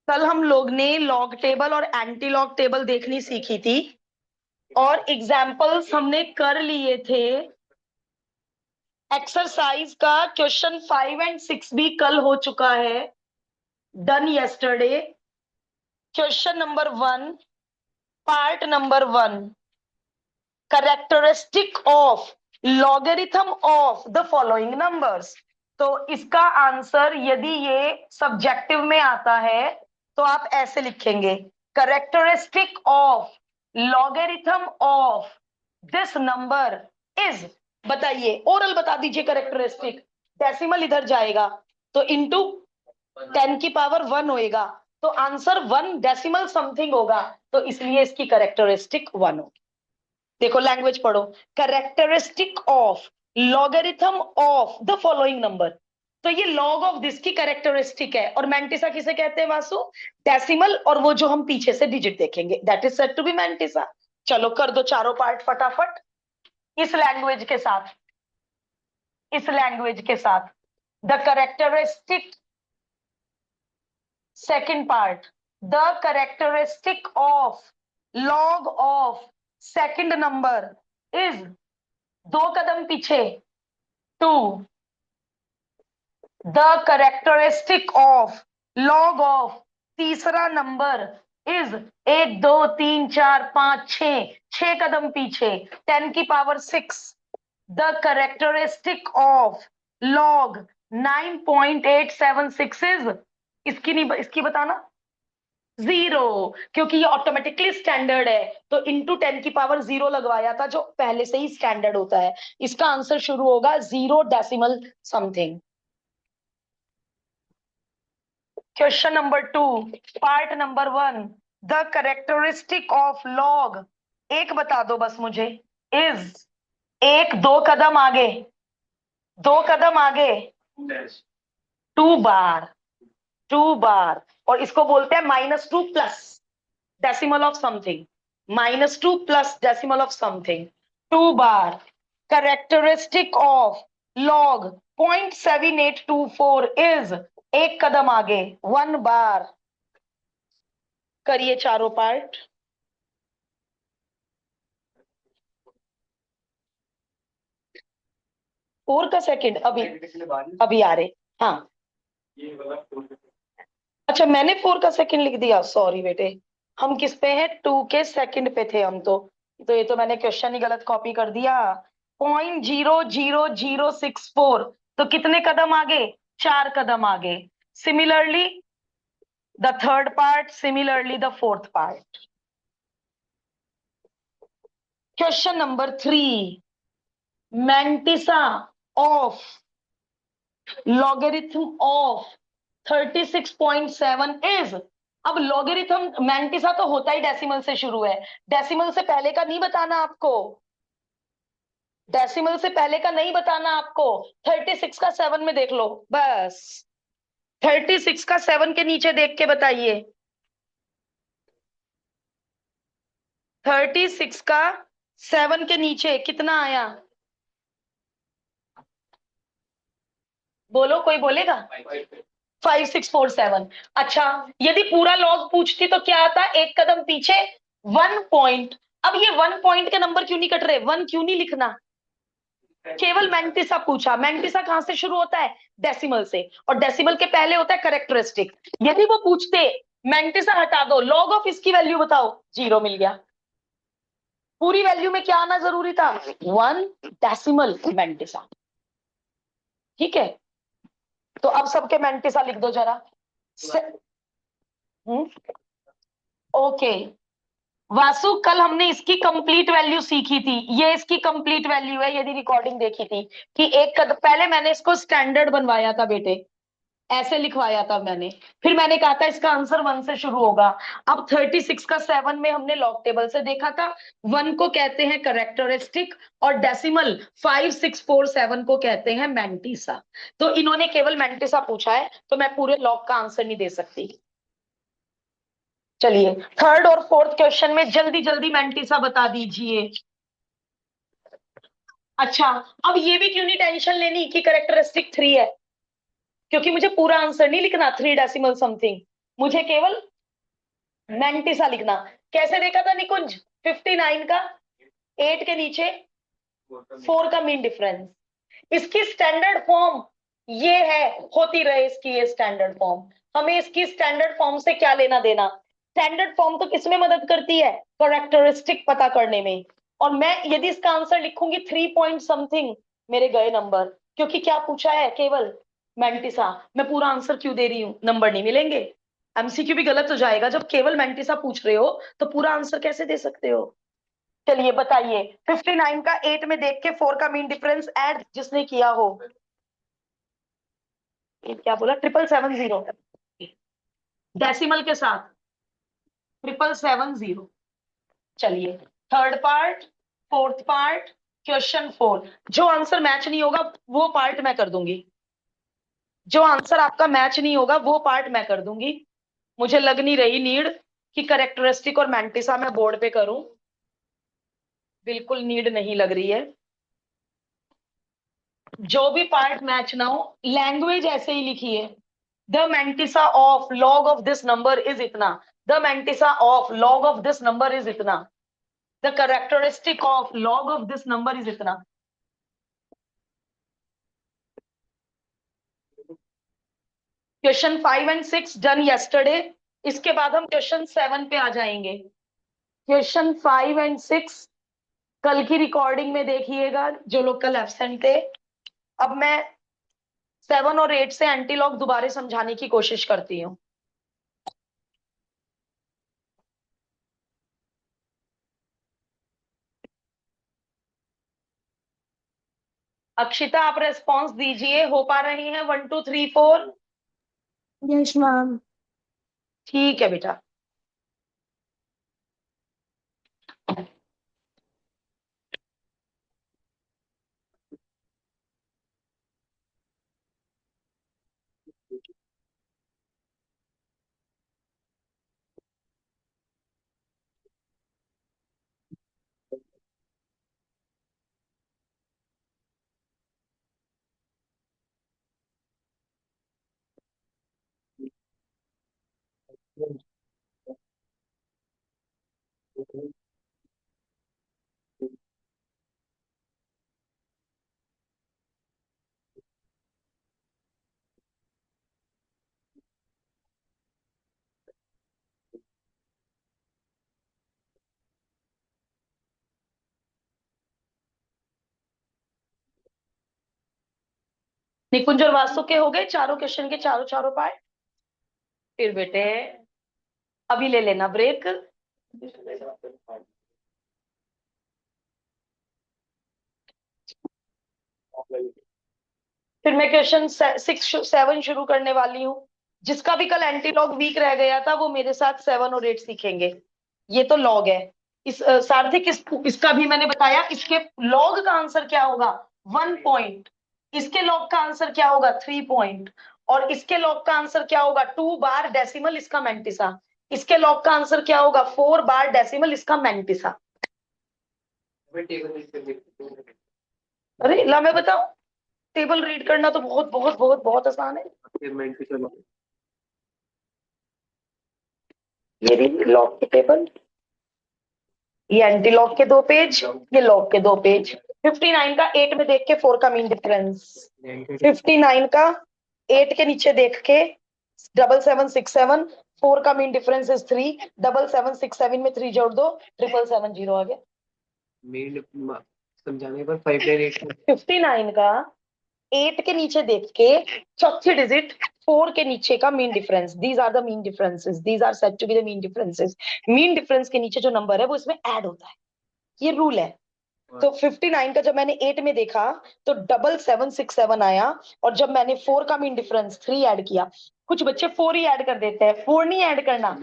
कल हम लोग ने लॉग टेबल और एंटी लॉग टेबल देखनी सीखी थी और एग्जाम्पल्स हमने कर लिए थे। एक्सरसाइज का क्वेश्चन 5 और 6 भी कल हो चुका है, done yesterday. Question number 1, part number 1, characteristic of logarithm of the following numbers. तो इसका आंसर यदि ये सब्जेक्टिव में आता है तो आप ऐसे लिखेंगे, characteristic of logarithm of this number is. बताइए, ओरल बता दीजिए कैरेक्टरिस्टिक। डेसिमल इधर जाएगा तो इंटू 10 की पावर 1 होएगा, तो आंसर 1 डेसिमल समथिंग होगा, तो इसलिए इसकी कैरेक्टरिस्टिक 1 होगी। देखो लैंग्वेज पढ़ो, characteristic of logarithm of the following number. तो ये लॉग ऑफ दिस की कैरेक्टरिस्टिक है, और मैंटिसा किसे कहते हैं वासु? डेसिमल, और वो जो हम पीछे से डिजिट देखेंगे that is said to be mantissa. चलो कर दो चारों पार्ट फटाफट इस लैंग्वेज के साथ, इस लैंग्वेज के साथ। The characteristic, second part, the characteristic of log of second number is, 2 कदम पीछे, 2। The characteristic of log of तीसरा नंबर इज, 1 2 3 4 5 6, 6 कदम पीछे, 10 की power 6। The characteristic of log 9.876 is, इसकी नहीं, इसकी बताना 0, क्योंकि ये ऑटोमेटिकली स्टैंडर्ड है, तो इंटू 10 की पावर 0 लगवाया था जो पहले से ही स्टैंडर्ड होता है। इसका आंसर शुरू होगा 0 decimal something. Question number 2, part number 1, the characteristic of log, एक बता दो बस मुझे, इज, 1 2 कदम आगे, 2 कदम आगे, 2 बार, 2 बार, और इसको बोलते हैं -2 plus decimal of something, -2 plus decimal of something, 2 bar. Characteristic of log 0.7824 is, 1 कदम आगे, 1 बार। करिए चारों पार्ट। फोर का सेकंड अभी, अभी आ रहे। हाँ, अच्छा मैंने 4 का सेकंड लिख दिया, सॉरी बेटे। हम किस पे हैं? 2 के सेकंड पे थे हम तो ये तो मैंने क्वेश्चन ही गलत कॉपी कर दिया। 0.00064, तो कितने कदम आगे? 4 कदम आगे। Similarly the third part, similarly the fourth part. Question number 3, mantissa of logarithm of 36.7 is. अब लॉगरिथम मैंटिसा तो होता ही डेसिमल से शुरू है, डेसिमल से पहले का नहीं बताना आपको, डेसिमल से पहले का नहीं बताना आपको। 36 का 7 में देख लो बस, 36 का 7 के नीचे देख के बताइए। 36 का 7 के नीचे कितना आया? बोलो, कोई बोलेगा? 5647। अच्छा, यदि पूरा लॉग पूछती तो क्या आता? 1 कदम पीछे, 1 पॉइंट। अब ये 1 पॉइंट के नंबर क्यों नहीं कट रहे? 1 क्यों नहीं लिखना? केवल मैंटिसा पूछा, मैंटिसा कहां से शुरू होता है? डेसिमल से, और डेसिमल के पहले होता है करेक्टरिस्टिक। यदि वो पूछते मैंटिसा हटा दो, लॉग ऑफ इसकी वैल्यू बताओ, 0 मिल गया। पूरी वैल्यू में क्या आना जरूरी था? 1 डेसिमल मैंटिसा। ठीक है, तो अब सबके मैंटिसा लिख दो जरा। ओके वासु, कल हमने इसकी कंप्लीट वैल्यू सीखी थी, ये इसकी कंप्लीट वैल्यू है, यदि रिकॉर्डिंग देखी थी कि एक कदम पहले मैंने इसको स्टैंडर्ड बनवाया था बेटे, ऐसे लिखवाया था मैंने, फिर मैंने कहा था इसका आंसर 1 से शुरू होगा। अब 36 का 7 में हमने लॉग टेबल से देखा था, 1 को कहते हैं करेक्टरिस्टिक, और डेसिमल 5647 को कहते हैं मैंटिसा। तो इन्होंने केवल मैंटिसा पूछा है, तो मैं पूरे लॉग का आंसर नहीं दे सकती। चलिए थर्ड और फोर्थ क्वेश्चन में जल्दी जल्दी मैंटिसा बता दीजिए। अच्छा, अब ये भी क्यों नहीं टेंशन लेनी कि करेक्टरिस्टिक 3 है, क्योंकि मुझे पूरा आंसर नहीं लिखना, 3 डेसिमल समथिंग। मुझे केवल मैंटिसा लिखना। कैसे देखा था निकुंज? 59 का 8 के नीचे 4 का मीन डिफरेंस। इसकी स्टैंडर्ड फॉर्म ये है, होती रहे इसकी ये स्टैंडर्ड फॉर्म। हमें इसकी स्टैंडर्ड फॉर्म से क्या लेना देना? स्टैंडर्ड फॉर्म तो किसमें मदद करती है? करेक्टरिस्टिक पता करने में। और मैं यदि इसका आंसर लिखूंगी 3 पॉइंट समथिंग, मेरे गए नंबर। क्योंकि क्या पूछा है? केवल मैंटिसा। मैं पूरा आंसर क्यों दे रही हूँ? नंबर नहीं मिलेंगे। एमसीक्यू भी गलत हो जाएगा। जब केवल मैंटिसा पूछ रहे हो तो पूरा आंसर कैसे दे सकते हो? चलिए बताइए, 59 का 8 में देख के 4 का मीन डिफरेंस ऐड जिसने किया हो। ये क्या बोला? 7770 डेसिमल के साथ 7770। चलिए, third part, fourth part, question 4। जो आंसर मैच नहीं होगा वो पार्ट मैं कर दूंगी। जो आंसर आपका मैच नहीं होगा वो पार्ट मैं कर दूंगी। मुझे लग नहीं रही नीड कि करेक्टरिस्टिक और मैंटिसा मैं बोर्ड पे करूं। बिल्कुल नीड नहीं लग रही है। जो भी पार्ट मैच ना हो, लैंग्वेज ऐसे ही लिखिए। The mantissa of log of this number is इतना। The mantissa of log of this number is इतना। The characteristic of log of this number is इतना। Question 5 and 6 done yesterday. इसके बाद हम क्वेश्चन 7 पे आ जाएंगे। क्वेश्चन 5 एंड 6 कल की रिकॉर्डिंग में देखिएगा, जो लोग कल एब्सेंट थे। अब मैं 7 और 8 से एंटीलॉग दोबारा समझाने की कोशिश करती हूँ। अक्षिता, आप रेस्पॉन्स दीजिए। हो पा रही हैं? 1 2 3 4? Yes ma'am. ठीक है बेटा। निकुंज और वासु के हो गए चारों क्वेश्चन के चारों चारों पार्ट? फिर बेटे अभी ले लेना ब्रेक। फिर मैं क्वेश्चन 6 7 शुरू करने वाली हूँ। जिसका भी कल एंटीलॉग वीक रह गया था वो मेरे साथ 7 और 8 सीखेंगे। ये तो लॉग है। इस सारथिक इसका भी मैंने बताया। इसके लॉग का आंसर क्या होगा? 1 पॉइंट। इसके लॉग का आंसर क्या होगा? 3 पॉइंट। और इसके लॉग का आंसर क्या होगा? 2 बार डेसिमल इसका मैंटिसा। इसके लॉग का आंसर क्या होगा? 4 बार डेसिमल इसका मैंटिसा। अरे ला मैं बताऊं, टेबल रीड करना तो बहुत बहुत बहुत बहुत आसान है। ये रही लॉग की टेबल। ये एंटी लॉग के 2 पेज, ये लॉग के 2 पेज। 59 का 8 में देख के 4 का मीन डिफरेंस। 59 का 8 के नीचे देख के 7767। 4 का मीन डिफरेंस इज 3। 7767 में 3 जोड़ दो, 7770 आ गया। मीन समझाने पर 59 का 8 के नीचे देख के चौथी डिजिट 4 के नीचे का mean difference. These are the mean differences. These are said to be the mean differences. Mean difference के नीचे जो नंबर है वो इसमें ऐड होता है। ये रूल है। तो 59 का जब मैंने 8 में देखा तो 7767 आया। और जब मैंने 4 का मीन डिफरेंस 3 ऐड किया, कुछ बच्चे 4 ही ऐड कर देते हैं। 4 नहीं ऐड करना,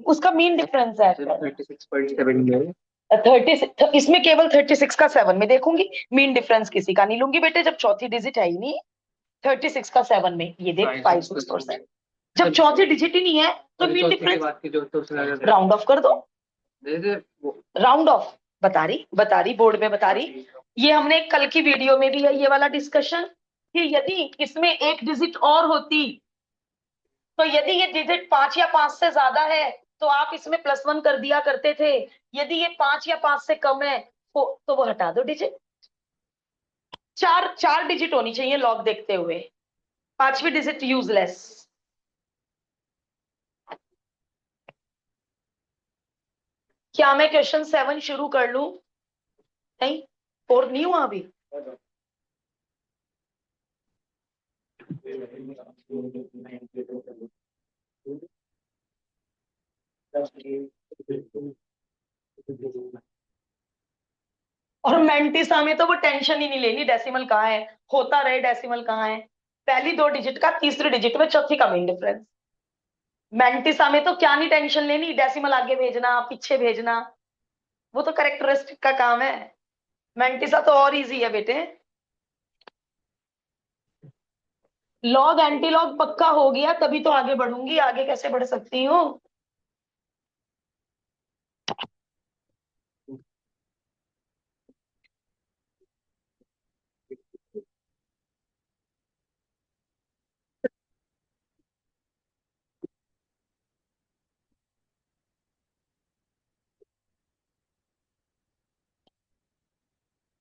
उसका मीन डिफरेंस है 36.7। 30 इसमें केवल 36 का 7 में देखूंगी। मीन डिफरेंस किसी का नहीं लूंगी बेटे, जब चौथी डिजिट है ही नहीं। 36 का 7 में ये देख 5-6%। जब चौथी डिजिट ही नहीं है तो मीन डिफरेंस राउंड ऑफ कर दो। राउंड ऑफ बता रही बोर्ड में बता रही। ये हमने कल की वीडियो में भी है ये वाला डिस्कशन कि यदि इसमें एक डिजिट और होती तो यदि ये डिजिट 5 या 5 से ज्यादा है तो आप इसमें +1 कर दिया करते थे। यदि ये 5 या 5 से कम है तो वो हटा दो डिजिट। चार चार डिजिट होनी चाहिए लॉग देखते हुए, पांचवी डिजिट यूजलेस। क्या मैं क्वेश्चन 7 शुरू कर लूं? नहीं, 4 नहीं हुआ अभी। और मेंटिसा में तो वो टेंशन ही नहीं लेनी डेसिमल कहाँ है, होता रहे डेसिमल कहाँ है। पहली 2 डिजिट का तीसरी डिजिट में चौथी का मीन डिफरेंस। मेंटिसा में तो क्या नहीं टेंशन लेनी, डेसिमल आगे भेजना पीछे भेजना, वो तो करेक्टरिस्टिक का काम है। मेंटिसा तो और इजी है बेटे। लॉग एंटी लॉग पक्का हो गया तभी तो आगे बढ़ूंगी, आगे कैसे बढ़ सकती हूँ।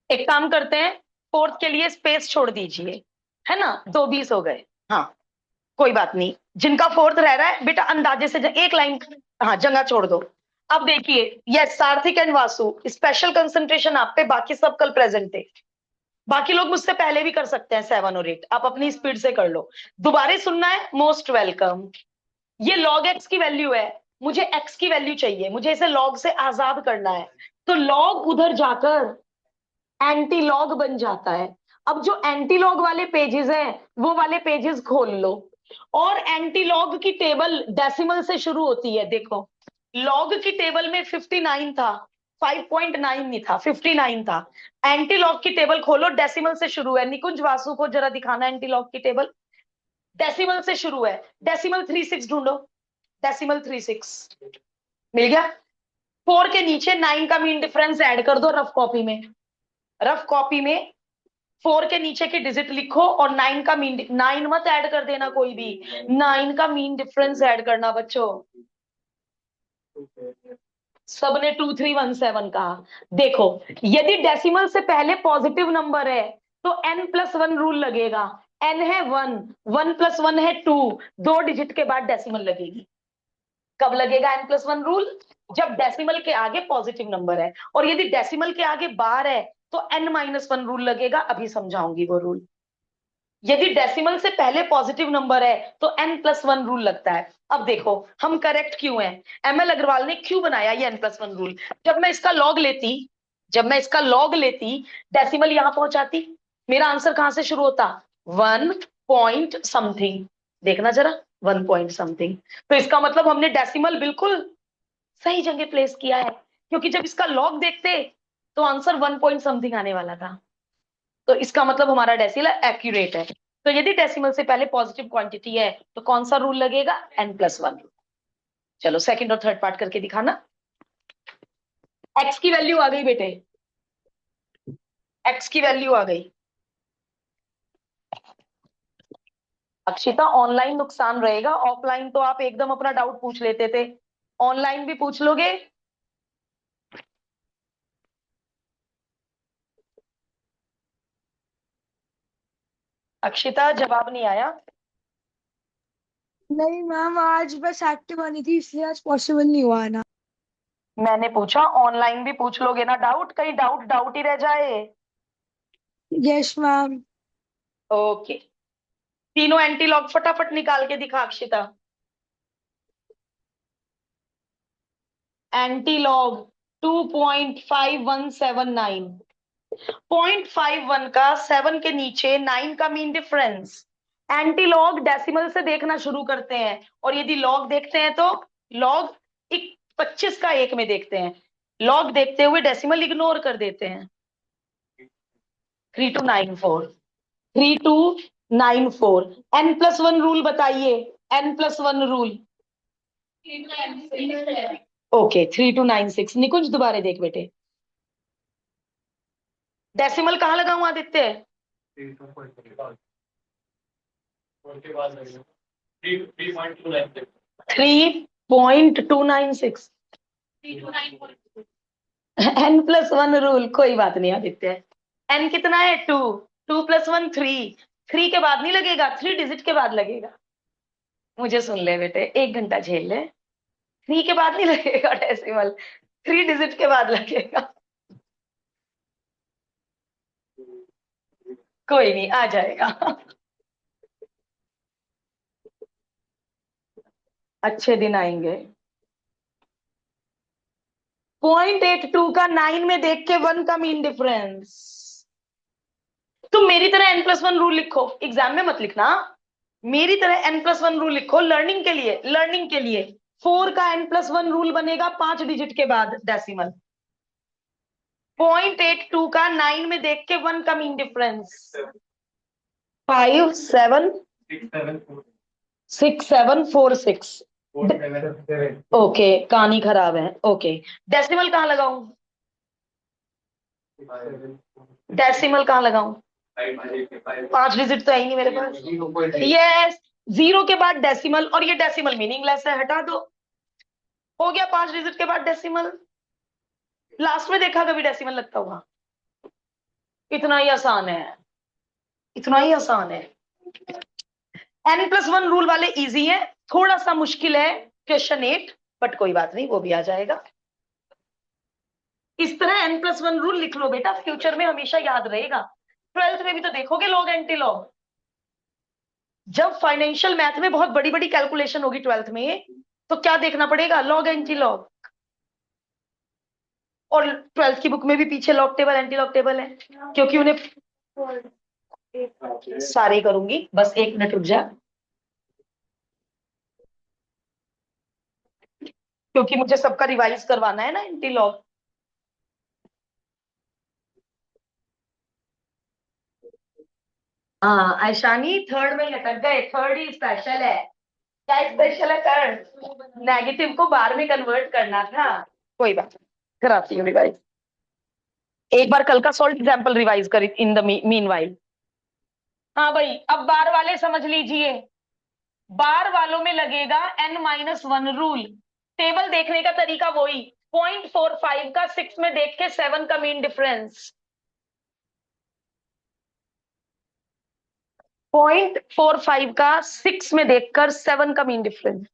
एक काम करते हैं, फोर्थ के लिए स्पेस छोड़ दीजिए, है ना, 2 20 हो गए। हाँ, कोई बात नहीं, जिनका फोर्थ रह रहा है बेटा अंदाजे से एक लाइन, हाँ जगह छोड़ दो। अब देखिए, yes Sarthik and Vasu, special concentration आप पे, बाकी सब कल प्रेजेंट थे। बाकी लोग मुझसे पहले भी कर सकते हैं 7 और 8, आप अपनी स्पीड से कर लो। दोबारा सुनना है, मोस्ट वेलकम। ये लॉग एक्स की वैल्यू है, मुझे एक्स की वैल्यू चाहिए, मुझे इसे लॉग से आजाद करना है। तो लॉग उधर जाकर एंटी लॉग बन जाता है। अब जो एंटी लॉग वाले पेजेस हैं वो वाले पेजेस खोल लो, और एंटी लॉग की टेबल डेसिमल से शुरू होती है। देखो, लॉग की टेबल में 59 था, 5.9 नहीं था, 59 था। एंटी लॉग की टेबल खोलो, डेसिमल से शुरू है। निकुंज वासु को जरा दिखाना एंटी लॉग की टेबल, डेसिमल से शुरू है। डेसिमल 36 ढूंढो, डेसिमल 36 मिल गया। 4 के नीचे 9 का मीन डिफरेंस ऐड कर दो रफ कॉपी में। रफ कॉपी में 4 के नीचे की डिजिट लिखो और 9 का मीन, 9 मत ऐड कर देना कोई भी, 9 का मीन डिफरेंस ऐड करना बच्चों। सबने 2317 कहा। देखो, यदि डेसिमल से पहले पॉजिटिव नंबर है तो n+1 रूल लगेगा। n है 1, 1+1 है 2, 2 डिजिट के बाद डेसिमल लगेगी। कब लगेगा n+1 रूल? जब डेसिमल के आगे पॉजिटिव नंबर है, और यदि डेसिमल के आगे बार है तो n-1 रूल लगेगा, अभी समझाऊंगी वो रूल। यदि डेसिमल से पहले पॉजिटिव नंबर है तो n+1 रूल लगता है। अब देखो हम करेक्ट क्यों हैं, ML अग्रवाल ने क्यों बनाया ये n+1 रूल। जब मैं इसका लॉग लेती डेसिमल यहां पहुंचाती, मेरा आंसर कहां से शुरू होता, 1 पॉइंट समथिंग। देखना जरा, 1 पॉइंट समथिंग। तो इसका मतलब हमने डेसिमल बिल्कुल सही जगह प्लेस किया है, क्योंकि जब इसका लॉग देखते तो आंसर 1 पॉइंट समथिंग आने वाला था। तो इसका मतलब हमारा डेसिमल एक्यूरेट है। तो यदि डेसिमल से पहले पॉजिटिव क्वांटिटी है तो कौन सा रूल लगेगा, n+1। चलो सेकंड और थर्ड पार्ट करके दिखाना। एक्स की वैल्यू आ गई बेटे, एक्स की वैल्यू आ गई। अक्षिता ऑनलाइन नुकसान रहेगा, ऑफलाइन तो आप एकदम अपना डाउट पूछ लेते थे, ऑनलाइन भी पूछ लोगे। अक्षिता जवाब नहीं आया। नहीं मैम, आज बस एक्टिव बनी थी इसलिए आज पॉसिबल नहीं हुआ ना। मैंने पूछा ऑनलाइन भी पूछ लोगे ना डाउट, कहीं डाउट डाउट ही रह जाए। Yes ma'am. ओके, तीनों एंटी लॉग फटाफट निकाल के दिखा अक्षिता। एंटी लॉग 2.5179, 0.51 का 7 के नीचे 9 का mean difference. Anti log decimal से देखना शुरू करते हैं, और यदि लॉग देखते हैं तो लॉग 25 का 1 में देखते हैं। लॉग देखते हुए डेसिमल इग्नोर कर देते हैं। 3294, 3294। n+1 रूल बताइए, n+1 रूल। ओके, 3296। निकुंज दोबारा देख बेटे, डेसिमल कहाँ लगाऊं आदित्य? 3.296 n+1 rule. कोई बात नहीं आदित्य, n कितना है 2, 2+1 3, 3 के बाद नहीं लगेगा, 3 डिजिट के बाद लगेगा। मुझे सुन ले बेटे, 1 घंटा झेल ले, 3 के बाद नहीं लगेगा डेसिमल, 3 डिजिट के बाद लगेगा। कोई नहीं, आ जाएगा। अच्छे दिन आएंगे। 0.82 का 9 में देख के 1 का मीन डिफरेंस। तुम मेरी तरह n+1 रूल लिखो, एग्जाम में मत लिखना। मेरी तरह n+1 रूल लिखो लर्निंग के लिए, लर्निंग के लिए। 4 का n+1 रूल बनेगा 5 डिजिट के बाद डेसिमल। 0.82 का 9 में देख के 1 का मीन डिफरेंस। 5 7 6 7 4 6। ओके, कहानी खराब है। ओके, डेसिमल कहाँ लगाऊं? डेसिमल कहाँ लगाऊं? 5 डिजिट तो है ही नहीं मेरे पास। यस, 0 के बाद डेसिमल, और ये डेसिमल मीनिंगलेस है, हटा दो। हो गया 5 डिजिट के बाद डेसिमल। लास्ट में देखा कभी डेसिमल लगता हुआ? इतना ही आसान है, इतना ही आसान है। n+1 रूल वाले इजी है, थोड़ा सा मुश्किल है क्वेश्चन 8, बट कोई बात नहीं, वो भी आ जाएगा। इस तरह n+1 रूल लिख लो बेटा, फ्यूचर में हमेशा याद रहेगा। 12th में भी तो देखोगे लॉग एंटी लॉग। जब फाइनेंशियल मैथ में बहुत बड़ी बड़ी कैलकुलेशन होगी 12th में, तो क्या देखना पड़ेगा? Log anti log. और 12th की बुक में भी पीछे log table anti log table है, क्योंकि उन्हें सारे करूंगी, बस 1 मिनट रुक जा, क्योंकि मुझे सबका रिवाइज करवाना है ना एंटी लॉग। हाँ ऐशानी, थर्ड में लटक गए, थर्ड ही स्पेशल है। क्या स्पेशल है? थर्ड नेगेटिव को बार में कन्वर्ट करना था। कोई बात नहीं, कराती हूँ रिवाइज। एक बार कल का सॉल्ट एग्जाम्पल रिवाइज कर इन द मीन वाइल। हाँ भाई, अब बार वाले समझ लीजिए। बार वालों में लगेगा n-1 रूल। टेबल देखने का तरीका वही, 0.45 का 6 में देख के 7 का मीन डिफरेंस। 0.45 का 6 में देखकर 7 का मीन डिफरेंस।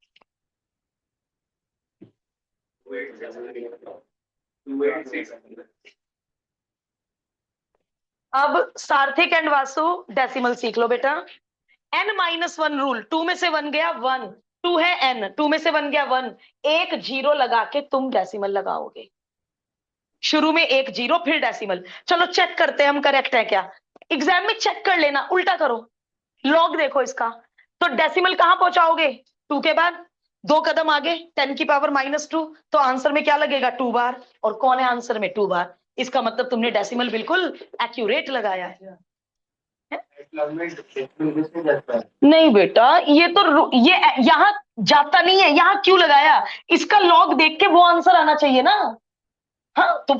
अब सार्थिक एंड वासु डेसिमल सीख लो बेटा। n-1 रूल, 2 में से 1 गया 1, 2 है n, 2 में से 1 गया 1, एक जीरो लगा के तुम डेसिमल लगाओगे। शुरू में एक जीरो फिर डेसिमल। चलो चेक करते हैं हम करेक्ट है क्या। एग्जाम में चेक कर लेना, उल्टा करो, लॉग देखो इसका। तो डेसिमल कहां पहुंचाओगे? 2 के बाद 2 कदम आगे, 10⁻², तो आंसर में क्या लगेगा? 2 बार। और कौन है आंसर में? 2 बार। इसका मतलब तुमने डेसिमल बिल्कुल एक्यूरेट लगाया है। नहीं बेटा, ये तो ये यहाँ जाता नहीं है, यहाँ क्यों लगाया? इसका लॉग देख के वो आंसर आना चाहिए ना। हाँ तो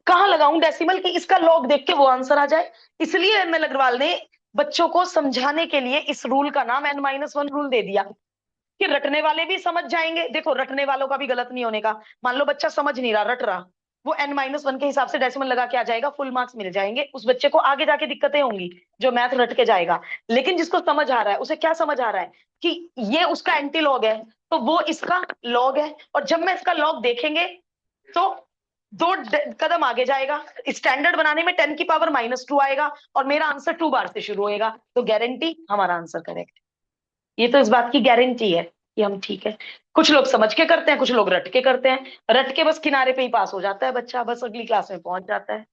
कहाँ लगाऊं डेसिमल की इसका लॉग देख के वो आंसर आ जाए। इसलिए एम एल अग्रवाल ने बच्चों को समझाने के लिए इस रूल का नाम n-1 रूल दे दिया, कि रटने वाले भी समझ जाएंगे। देखो, रटने वालों का भी गलत नहीं होने का। मान लो बच्चा समझ नहीं रहा, रट रहा, वो n-1 के हिसाब से डेसिमल लगा के आ जाएगा, फुल मार्क्स मिल जाएंगे। उस बच्चे को आगे जाके दिक्कतें होंगी जो मैथ रट के जाएगा। लेकिन जिसको समझ आ रहा है, उसे क्या समझ आ रहा है कि ये उसका एंटी लॉग है, तो वो इसका लॉग है, और जब मैं इसका लॉग देखेंगे तो 2 कदम आगे जाएगा, स्टैंडर्ड बनाने में 10⁻² आएगा, और मेरा आंसर 2 बार से शुरू होएगा। तो गारंटी हमारा आंसर करेक्ट। ये तो इस बात की गारंटी है कि हम ठीक है। कुछ लोग समझ के करते हैं, कुछ लोग रट के करते हैं। रट के बस किनारे पे ही पास हो जाता है बच्चा, बस अगली क्लास में पहुंच जाता है।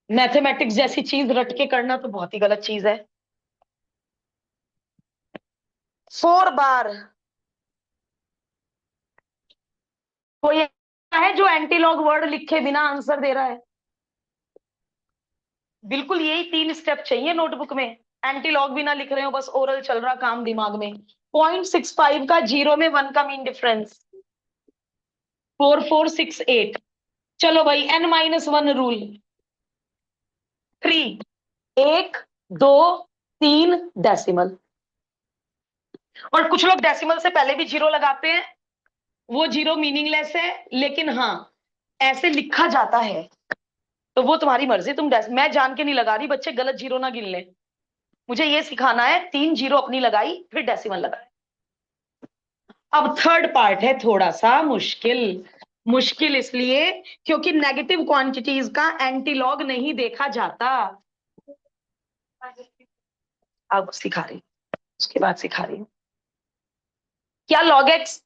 मैथमेटिक्स जैसी चीज रट के करना तो बहुत ही गलत चीज है। 4 बार। कोई है जो एंटी लॉग वर्ड लिखे बिना आंसर दे रहा है? बिल्कुल यही 3 स्टेप चाहिए नोटबुक में। एंटी लॉग भी ना लिख रहे हो, बस ओरल चल रहा काम दिमाग में। 0.65 का 0 में 1 का मीन डिफरेंस। 4468। चलो भाई, n-1 रूल। 3, 1 2 3 डेसिमल। और कुछ लोग डेसिमल से पहले भी जीरो लगाते हैं, वो जीरो मीनिंगलेस है, लेकिन हाँ ऐसे लिखा जाता है, तो वो तुम्हारी मर्जी। मैं जान के नहीं लगा रही, बच्चे गलत जीरो ना गिन लें। मुझे ये सिखाना है, 3 जीरो अपनी लगाई फिर डेसिमल लगाए। अब थर्ड पार्ट है थोड़ा सा मुश्किल। मुश्किल इसलिए क्योंकि नेगेटिव क्वांटिटीज का एंटीलॉग नहीं देखा जाता। अब सिखा रही हूं, उसके बाद सिखा रही हूँ। क्या लॉग एक्स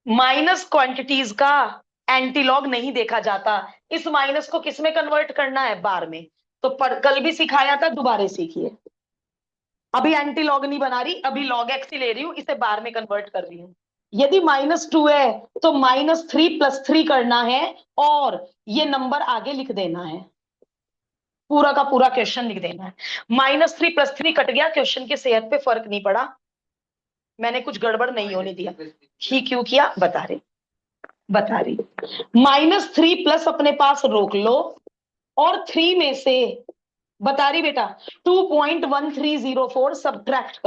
माइनस क्वांटिटीज का एंटीलॉग नहीं देखा जाता? इस माइनस को किस में कन्वर्ट करना है? बार में। तो कल भी सिखाया था, दोबारा सीखिए। अभी एंटीलॉग नहीं बना रही, अभी लॉग एक्स ही ले रही हूं, इसे बार में कन्वर्ट कर रही हूं। यदि -2 है तो -3 + 3 करना है, और ये नंबर आगे लिख देना है, पूरा का पूरा क्वेश्चन लिख देना है। -3 + 3 कट गया, क्वेश्चन की सेहत पे फर्क नहीं पड़ा, मैंने कुछ गड़बड़ नहीं होने दिया। ही क्यों किया बता रही -3 प्लस अपने पास रोक लो, और 3 में से बता रही बेटा 2.1304 सब्ट्रैक्ट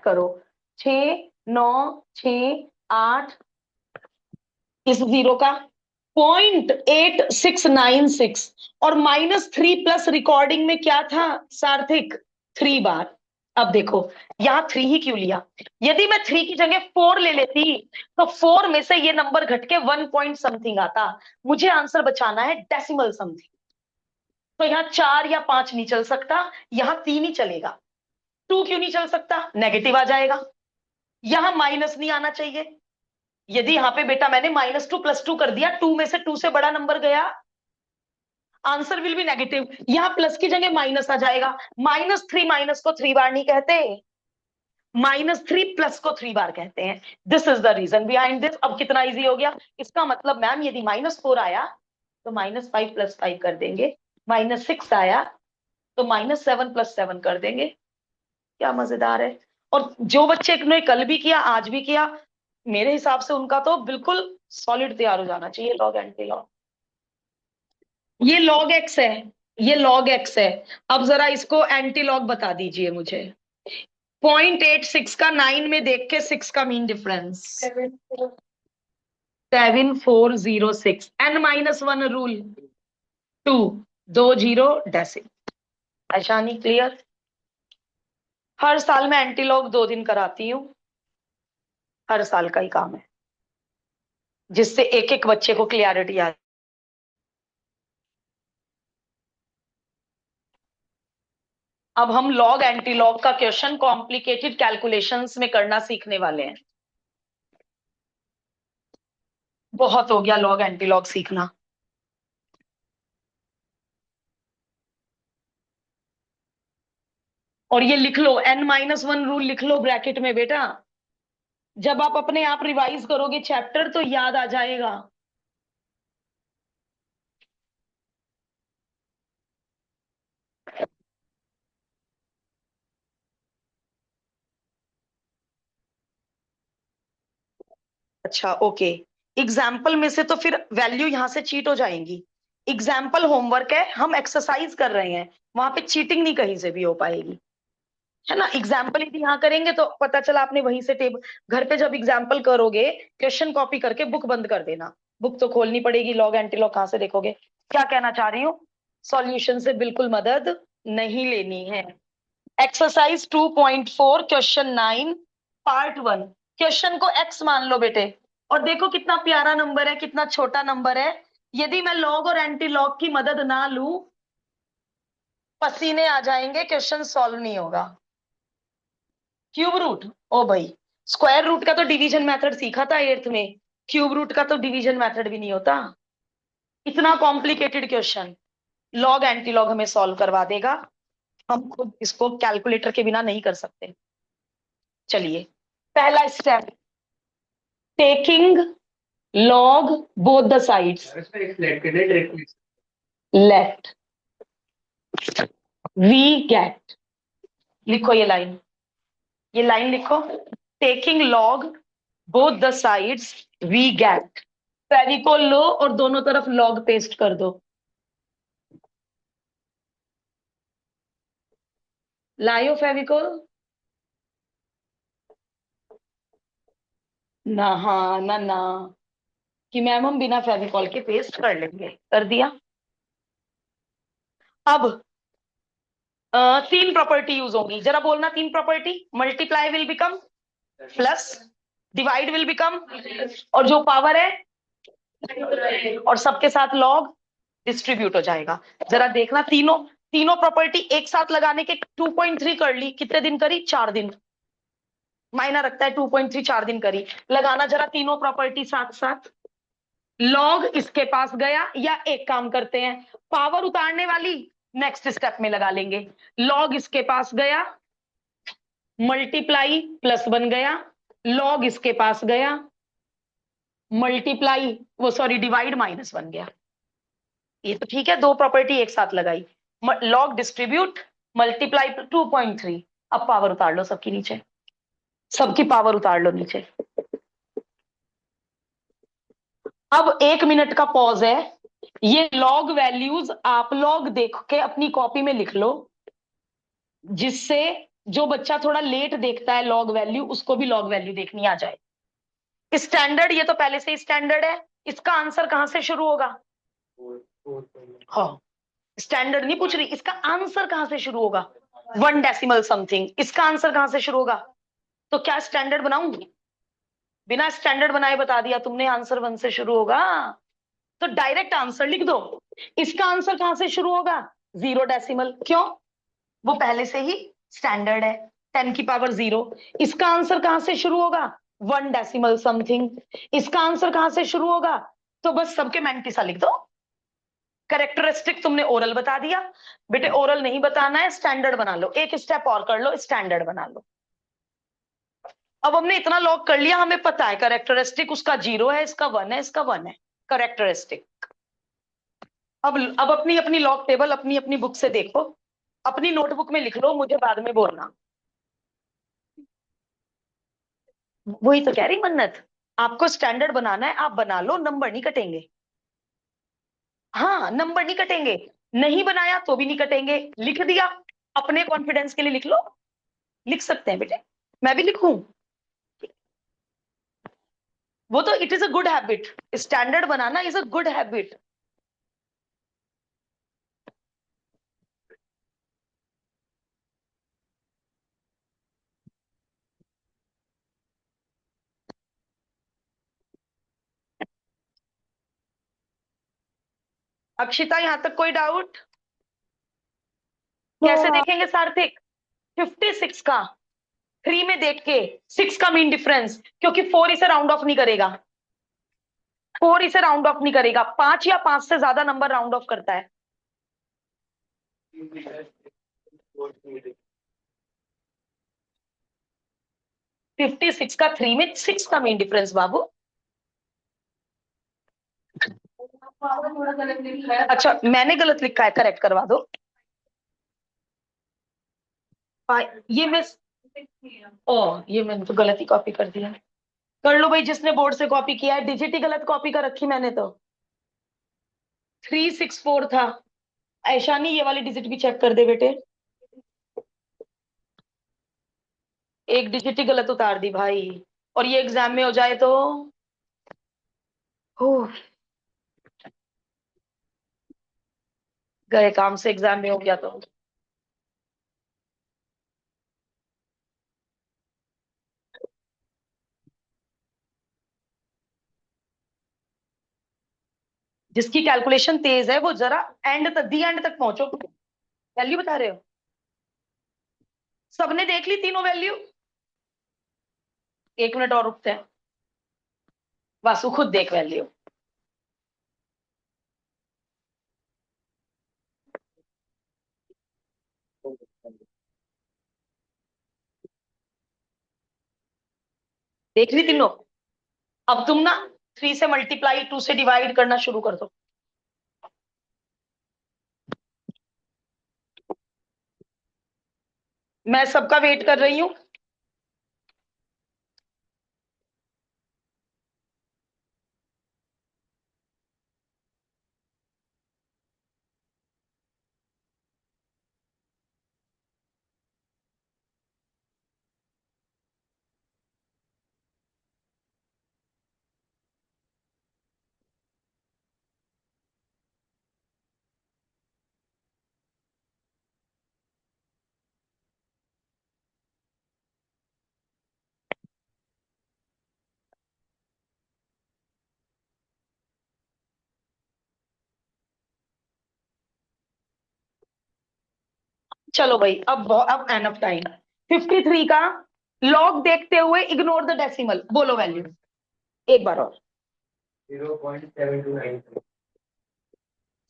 करो। 6 9 6 8, इस जीरो का 0.8696, और -3 प्लस रिकॉर्डिंग में क्या था सार्थिक? 3 बार। अब देखो यहां 3 ही क्यों लिया? यदि मैं 3 की जगह 4 ले लेती तो 4 में से ये नंबर घट के 1 पॉइंट समथिंग आता। मुझे आंसर बचाना है डेसिमल समथिंग, तो यहाँ 4 या 5 नहीं चल सकता, यहाँ 3 ही चलेगा। 2 क्यों नहीं चल सकता? नेगेटिव आ जाएगा। यहां माइनस नहीं आना चाहिए। यदि यहाँ पे बेटा मैंने -2 + 2 कर दिया, 2 में से 2 से बड़ा नंबर गया, आंसर विल बी नेगेटिव। यहां प्लस की जगह माइनस आ जाएगा। -3 माइनस को 3 बार नहीं कहते, -3 प्लस को 3 बार कहते हैं। This is the reason behind this. अब कितना इजी हो गया? इसका मतलब मैम यदि -4 आया तो -5 + 5 कर देंगे, -6 आया तो -7 + 7 कर देंगे। क्या मजेदार है। और जो बच्चे ने कल भी किया आज भी किया, मेरे हिसाब से उनका तो बिल्कुल सॉलिड तैयार हो जाना चाहिए लॉग एंटी लॉग। ये लॉग एक्स है, ये लॉग एक्स है। अब जरा इसको एंटी लॉग बता दीजिए मुझे। 0.86 का 9 में देख के 6 का mean difference 7406। n-1 rule 2, 2 zero decimal. परेशानी क्लियर? हर साल मैं एंटीलॉग 2 दिन कराती हूँ, हर साल का ही काम है, जिससे एक एक बच्चे को क्लियरिटी आ। अब हम लॉग एंटी लॉग का क्वेश्चन कॉम्प्लिकेटेड कैलकुलेशंस में करना सीखने वाले हैं। बहुत हो गया लॉग एंटी लॉग सीखना। और ये लिख लो, n-1 रूल लिख लो ब्रैकेट में बेटा। जब आप अपने आप रिवाइज करोगे चैप्टर तो याद आ जाएगा। अच्छा ओके। एग्जाम्पल में से तो फिर वैल्यू यहां से चीट हो जाएंगी। एग्जाम्पल होमवर्क है, हम एक्सरसाइज कर रहे हैं, वहां पे चीटिंग नहीं कहीं से भी हो पाएगी, है ना। एग्जाम्पल यदि यहाँ करेंगे तो पता चला आपने वहीं से टेबल, घर पे जब एग्जाम्पल करोगे क्वेश्चन कॉपी करके बुक बंद कर देना, बुक तो खोलनी पड़ेगी, लॉग एंटी लॉग कहाँ से देखोगे। क्या कहना चाह रही हूँ? सॉल्यूशन से बिल्कुल मदद नहीं लेनी है। Exercise 2.4 question 9 part 1। क्वेश्चन को एक्स मान लो बेटे, और देखो कितना प्यारा नंबर है, कितना छोटा नंबर है। यदि मैं लॉग और एंटी लॉग की मदद ना लूं, पसीने आ जाएंगे, क्वेश्चन सॉल्व नहीं होगा। क्यूब रूट, ओ भाई, स्क्वायर रूट का तो डिवीजन मेथड सीखा था 8th में, क्यूब रूट का तो डिवीजन मेथड भी नहीं होता। इतना complicated question log anti log हमें सॉल्व करवा देगा, हम खुद इसको कैलकुलेटर के बिना नहीं कर सकते। चलिए पहला step, taking log both the sides. Let we get, लिखो ये लाइन लिखो, taking log both the sides we get. Fevicol लो और दोनों तरफ लॉग पेस्ट कर दो। लायो फेविकोल। ना, हाँ ना ना, कि मैम हम बिना फेविकॉल के पेस्ट कर लेंगे, कर दिया। अब तीन प्रॉपर्टी यूज होंगी, जरा बोलना तीन property. Multiply will become plus, divide will become, और जो पावर है और सबके साथ लॉग डिस्ट्रीब्यूट हो जाएगा। जरा देखना, तीनों तीनों प्रॉपर्टी एक साथ लगाने के 2.3 कर ली, कितने दिन करी, 4 दिन। मायना रखता है 2.3, 4 दिन करी। लगाना जरा तीनों प्रॉपर्टी साथ साथ। लॉग इसके पास गया, या एक काम करते हैं, पावर उतारने वाली नेक्स्ट स्टेप में लगा लेंगे। लॉग इसके पास गया, मल्टीप्लाई प्लस बन गया, लॉग इसके पास गया, मल्टीप्लाई वो सॉरी डिवाइड माइनस बन गया। ये तो ठीक है, दो प्रॉपर्टी एक साथ लगाई। Log distribute, multiply 2.3। अब पावर उतार लो सबकी नीचे, सबकी पावर उतार लो नीचे। अब 1 मिनट का पॉज है। ये लॉग वैल्यूज आप लोग देख के अपनी कॉपी में लिख लो, जिससे जो बच्चा थोड़ा लेट देखता है लॉग वैल्यू, उसको भी लॉग वैल्यू देखनी आ जाए। स्टैंडर्ड, ये तो पहले से ही स्टैंडर्ड है। इसका आंसर कहां से शुरू होगा? हाँ, स्टैंडर्ड नहीं पूछ रही, इसका आंसर कहां से शुरू होगा? 1 डेसिमल इसका आंसर कहां से शुरू होगा? तो क्या स्टैंडर्ड बनाऊंगी? बिना स्टैंडर्ड बनाए बता दिया तुमने आंसर 1 से शुरू होगा, तो डायरेक्ट आंसर लिख दो। इसका आंसर कहां से शुरू होगा? 0 डेसिमल। क्यों? वो पहले से ही स्टैंडर्ड है, 10 की पावर 0। इसका आंसर कहां से शुरू होगा? 1 डेसिमल। इसका आंसर कहां से शुरू होगा? तो बस सबके मैंटिसा लिख दो। करेक्टरिस्टिक तुमने ओरल बता दिया, बेटे ओरल नहीं बताना है, स्टैंडर्ड बना लो। एक स्टेप और कर लो, स्टैंडर्ड बना लो। अब हमने इतना लॉग कर लिया, हमें पता है करेक्टरिस्टिक उसका 0 है, इसका 1 है, इसका 1 है, करेक्टरिस्टिक। अब अपनी अपनी लॉग टेबल अपनी अपनी बुक से देखो, अपनी नोटबुक में लिख लो, मुझे बाद में बोलना। वही तो कह रही मन्नत, आपको स्टैंडर्ड बनाना है, आप बना लो, नंबर नहीं कटेंगे। हाँ, नंबर नहीं कटेंगे, नहीं बनाया तो भी नहीं कटेंगे, लिख दिया। अपने कॉन्फिडेंस के लिए लिख लो, लिख सकते हैं बेटे, मैं भी लिखूं। वो तो it is a good habit, standard banana is a good habit. Akshita, यहां तक कोई डाउट? कैसे देखेंगे सार्थक? 56 का 3 में देख के 6 का मीन डिफरेंस, क्योंकि 4 इसे राउंड ऑफ नहीं करेगा, 4 इसे राउंड ऑफ नहीं करेगा, 5 या 5 से ज्यादा नंबर राउंड ऑफ करता है। 56 का 3 में 6 का मीन डिफरेंस बाबू। अच्छा, मैंने गलत लिखा है, करेक्ट करवा दो। ये मिस, ओ ये मैंने तो गलत ही कॉपी कर दिया। कर लो भाई, जिसने बोर्ड से कॉपी किया है, डिजिट ही गलत कॉपी कर रखी मैंने तो। 364 था। ऐशानी, ये वाली डिजिट भी चेक कर दे बेटे, एक डिजिट ही गलत उतार दी भाई, और ये एग्जाम में हो जाए तो ओह, गए काम से, एग्जाम में हो गया तो। जिसकी कैलकुलेशन तेज है वो जरा एंड तक, दी एंड तक पहुंचो। वैल्यू बता रहे हो? सबने देख ली तीनों वैल्यू? 1 मिनट और रुकते हैं, वासु खुद देख वैल्यू। देख ली तीनों? अब तुम ना 3 से मल्टीप्लाई, 2 से डिवाइड करना शुरू कर दो। मैं सबका वेट कर रही हूँ। चलो भाई, अब एनफ टाइम। 53 का लॉग देखते हुए इग्नोर द डेसिमल, बोलो वैल्यू एक बार और। 0.729।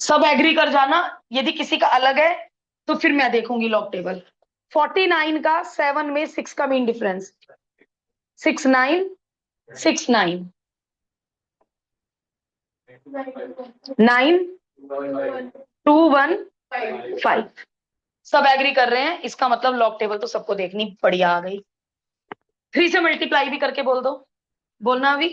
सब एग्री कर जाना, यदि किसी का अलग है तो फिर मैं देखूंगी लॉग टेबल। 49 का 7 में 6 का मीन डिफरेंस, 69 69 9 2 1 5। सब एग्री कर रहे हैं, इसका मतलब लॉग टेबल तो सबको देखनी बढ़िया आ गई। 3 से मल्टीप्लाई भी करके बोल दो, बोलना अभी।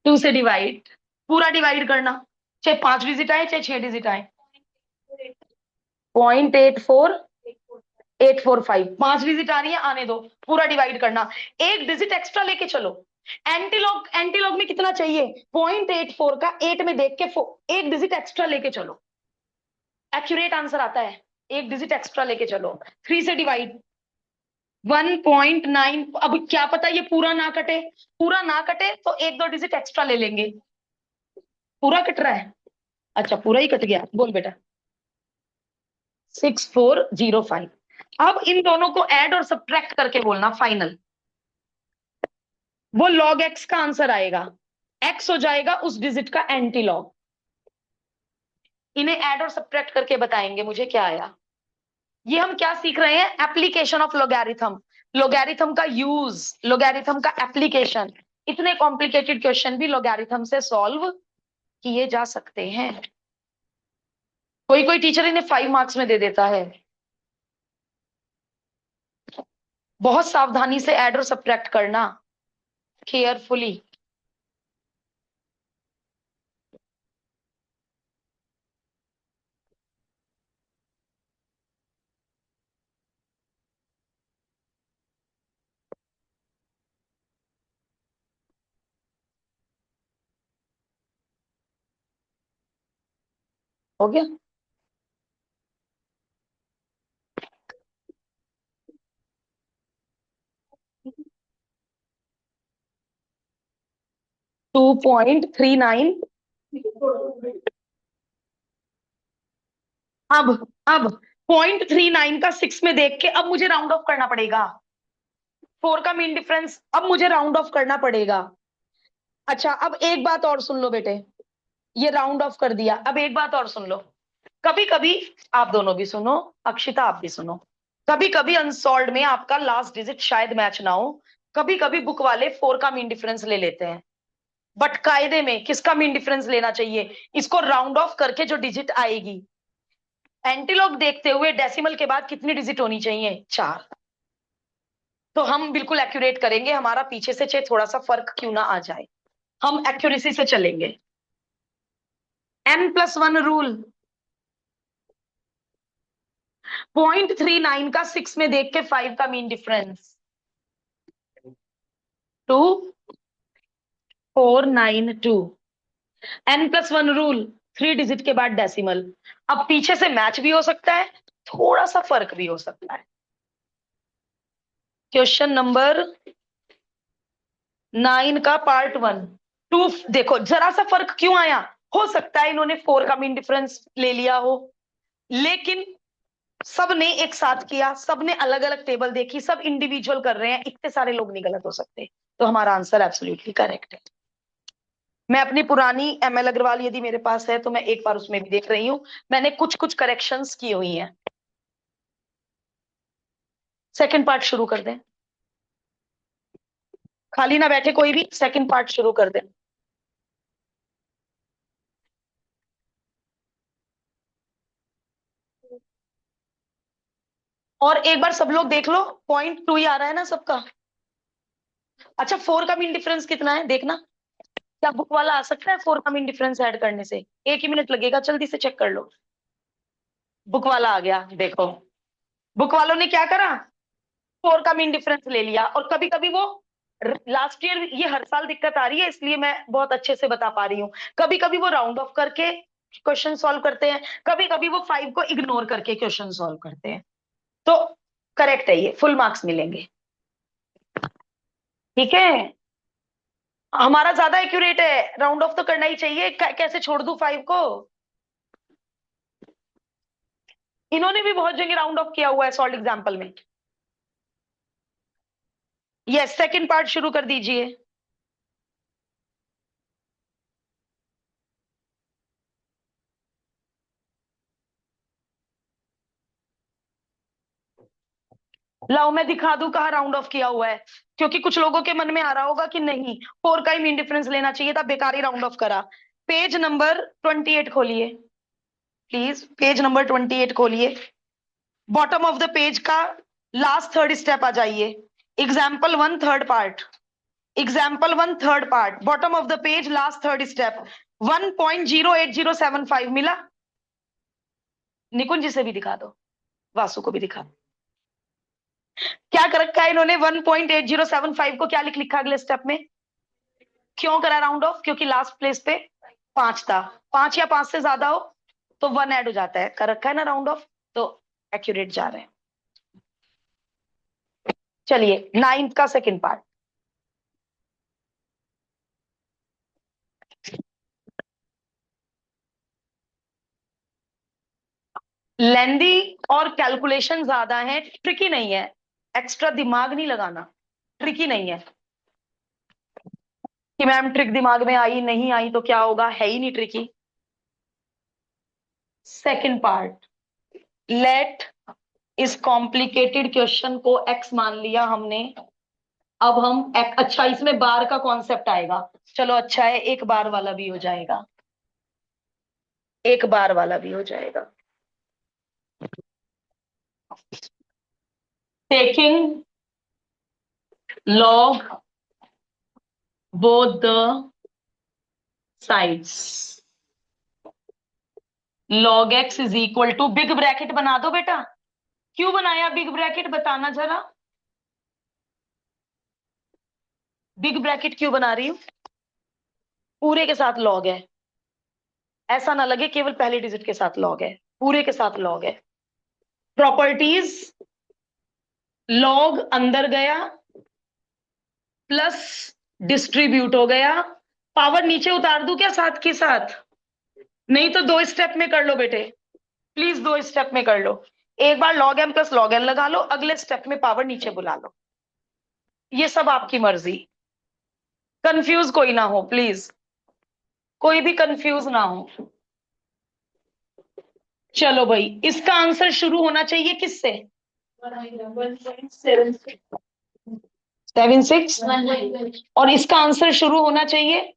2 से डिवाइड, पूरा डिवाइड करना, चाहे 5 डिजिट आए चाहे 6 डिजिट आए। 0.84845, 5 डिजिट आ रही है, आने दो, पूरा डिवाइड करना। एक डिजिट एक्स्ट्रा लेके चलो। एंटीलॉग में कितना चाहिए? 0.84 का 8 में देख के एक डिजिट एक्स्ट्रा लेके चलो, एक्यूरेट आंसर आता है। एक डिजिट एक्स्ट्रा लेके चलो। 3 से डिवाइड, 1.9। अब क्या पता ये पूरा ना कटे, पूरा ना कटे तो एक दो डिजिट एक्स्ट्रा ले लेंगे। पूरा कट रहा है, अच्छा पूरा ही कट गया, बोल बेटा। 6405। अब इन दोनों को ऐड और सब्ट्रैक्ट करके बोलना फाइनल, वो log x का आंसर आएगा। x हो जाएगा उस डिजिट का एंटी लॉग। इन्हें ऐड और सब्ट्रैक्ट करके बताएंगे मुझे क्या आया। ये हम क्या सीख रहे हैं? एप्लीकेशन ऑफ लोगैरिथम, लोगैरिथम का यूज, लोगैरिथम का एप्लीकेशन। इतने कॉम्प्लिकेटेड क्वेश्चन भी लोगैरिथम से सॉल्व किए जा सकते हैं। कोई कोई टीचर इन्हें 5 मार्क्स में दे देता है। बहुत सावधानी से ऐड और सब्ट्रैक्ट करना, केयरफुली। हो गया? 2.39। अब 0.39 का 6 में देख के अब मुझे राउंड ऑफ करना पड़ेगा। 4 का मीन डिफरेंस अब मुझे राउंड ऑफ करना पड़ेगा। अच्छा अब एक बात और सुन लो बेटे, ये राउंड ऑफ कर दिया, अब एक बात और सुन लो। कभी कभी, आप दोनों भी सुनो, अक्षिता आप भी सुनो, कभी कभी अनसॉल्व में आपका लास्ट डिजिट शायद मैच ना हो। कभी कभी बुक वाले 4 का मीन डिफरेंस ले लेते हैं, बट कायदे में किसका मीन डिफरेंस लेना चाहिए? इसको राउंड ऑफ करके जो डिजिट आएगी। एंटीलॉग देखते हुए डेसिमल के बाद कितनी डिजिट होनी चाहिए? 4। तो हम बिल्कुल एक्यूरेट करेंगे, हमारा पीछे से चाहे थोड़ा सा फर्क क्यों ना आ जाए, हम एक्यूरेसी से चलेंगे। n+1 rule. 0.39 का 6 में देख के 5 का mean difference 2492। n+1 rule, 3 digit के बाद डेसिमल। अब पीछे से मैच भी हो सकता है, थोड़ा सा फर्क भी हो सकता है। क्वेश्चन नंबर 9 का पार्ट 1। 2 देखो जरा सा फर्क क्यों आया? हो सकता है इन्होंने 4 का मीन डिफरेंस ले लिया हो, लेकिन सबने एक साथ किया, सबने अलग अलग टेबल देखी, सब इंडिविजुअल कर रहे हैं, इतने सारे लोग नहीं गलत हो सकते। तो हमारा आंसर एब्सोल्युटली करेक्ट है। मैं अपनी पुरानी एमएल अग्रवाल यदि मेरे पास है तो मैं एक बार उसमें भी देख रही हूं, मैंने कुछ कुछ करेक्शंस की हुई हैं। सेकंड पार्ट शुरू कर दें, खाली ना बैठे कोई भी, सेकंड पार्ट शुरू कर दें। और एक बार सब लोग देख लो, 0.2 ही आ रहा है ना सबका। अच्छा 4 का मीन डिफरेंस कितना है देखना, क्या बुक वाला आ सकता है 4 का मीन डिफरेंस ऐड करने से? 1 ही मिनट लगेगा, जल्दी से चेक कर लो। बुक वाला आ गया, देखो बुक वालों ने क्या करा, 4 का मीन डिफरेंस ले लिया। और कभी कभी वो लास्ट ईयर, ये हर साल दिक्कत आ रही है इसलिए मैं बहुत अच्छे से बता पा रही हूँ, कभी कभी वो राउंड ऑफ करके क्वेश्चन सॉल्व करते हैं, कभी कभी वो 5 को इग्नोर करके क्वेश्चन सॉल्व करते हैं। तो करेक्ट है, ये फुल मार्क्स मिलेंगे। ठीक है, हमारा ज्यादा एक्यूरेट है, राउंड ऑफ तो करना ही चाहिए। कैसे छोड़ दूं 5 को? इन्होंने भी बहुत जगह राउंड ऑफ किया हुआ है सॉल्ड एग्जाम्पल में। यस, सेकंड पार्ट शुरू कर दीजिए। लाओ मैं दिखा दूं कहाँ राउंड ऑफ किया हुआ है, क्योंकि कुछ लोगों के मन में आ रहा होगा कि नहीं 4 का ही मीन डिफरेंस लेना चाहिए था, बेकार ही राउंड ऑफ करा। पेज नंबर 28 खोलिए प्लीज, पेज नंबर 28 खोलिए। बॉटम ऑफ द पेज का लास्ट थर्ड स्टेप आ जाइए। Example 1 third part, example 1 third part, bottom of the page last third step. 1.08075 मिला? निकुंज जी से भी दिखा दो, वासु को भी दिखा दो। क्या कर रखा है इन्होंने? 1.8075 को क्या लिख लिखा अगले स्टेप में? क्यों करा राउंड ऑफ? क्योंकि लास्ट प्लेस पे 5 था, 5 या 5 से ज्यादा हो तो 1 ऐड हो जाता है। कर रखा है ना राउंड ऑफ, तो एक्यूरेट जा रहे हैं। चलिए 9th का सेकंड पार्ट। लेंदी और कैलकुलेशन ज्यादा है, ट्रिकी नहीं है, एक्स्ट्रा दिमाग नहीं लगाना, ट्रिकी नहीं है कि मैम ट्रिक दिमाग में आई नहीं आई तो क्या होगा, है ही नहीं ट्रिकी। सेकंड पार्ट, लेट इस कॉम्प्लिकेटेड क्वेश्चन को एक्स मान लिया हमने। अब हम अच्छा इसमें बार का कॉन्सेप्ट आएगा। चलो अच्छा है, एक बार वाला भी हो जाएगा, एक बार वाला भी हो जाएगा। Taking log both the sides, log x is equal to, big bracket बना दो बेटा। क्यों बनाया बिग ब्रैकेट, बताना जरा। बिग ब्रैकेट क्यों बना रही हूं? पूरे के साथ लॉग है, ऐसा ना लगे केवल पहले डिजिट के साथ लॉग है, पूरे के साथ लॉग है। प्रॉपर्टीज, लॉग अंदर गया प्लस डिस्ट्रीब्यूट हो गया, पावर नीचे उतार दूं क्या साथ के साथ? नहीं तो 2 स्टेप में कर लो बेटे, प्लीज 2 स्टेप में कर लो। एक बार log M plus log N लगा लो, अगले स्टेप में पावर नीचे बुला लो। ये सब आपकी मर्जी, कंफ्यूज कोई ना हो प्लीज, कोई भी कंफ्यूज ना हो। चलो भाई, इसका आंसर शुरू होना चाहिए किससे? 7 6। और इसका आंसर शुरू होना चाहिए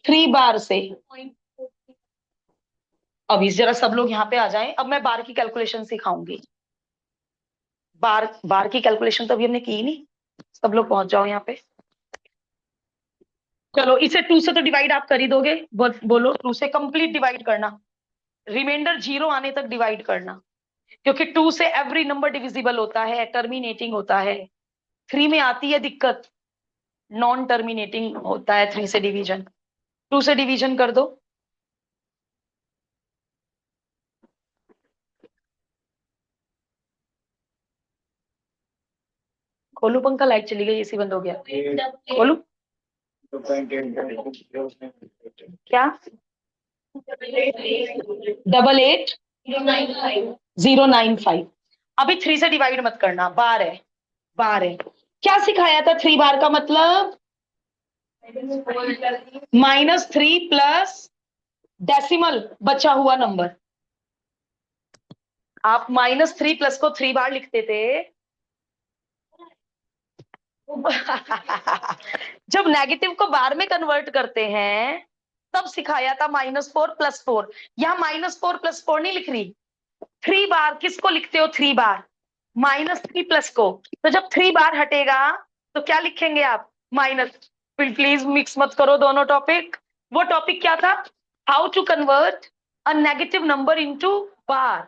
3 बार से। अभी जरा सब लोग यहाँ पे आ जाएं, अब मैं बार की कैलकुलेशन सिखाऊंगी। बार बार की कैलकुलेशन तो अभी हमने की ही नहीं, सब लोग पहुंच जाओ यहाँ पे। चलो इसे 2 से तो डिवाइड आप कर ही दोगे, बोलो 2 से कंप्लीट डिवाइड करना, रिमाइंडर 0 आने तक डिवाइड करना, क्योंकि 2 से एवरी नंबर डिविजिबल होता है, टर्मिनेटिंग होता है। 3 में आती है दिक्कत, नॉन टर्मिनेटिंग होता है 3 से डिवीजन। 2 से डिवीजन कर दो। खोलू पंखा, लाइट चली गई, एसी बंद हो गया। खोलू क्या? 88 095। अभी 3 से डिवाइड मत करना, बार है, बार है। क्या सिखाया था 3 बार का मतलब? -3 प्लस डेसिमल, बचा हुआ नंबर। आप -3 प्लस को 3 बार लिखते थे। जब नेगेटिव को बार में कन्वर्ट करते हैं तब सिखाया था -4 प्लस 4। यहाँ -4 प्लस 4 नहीं लिख रही, 3 बार किसको लिखते हो? 3 बार -3 प्लस को। तो जब 3 बार हटेगा तो क्या लिखेंगे आप? माइनस। प्लीज मिक्स मत करो दोनों टॉपिक। वो टॉपिक क्या था? How to convert a negative number into bar.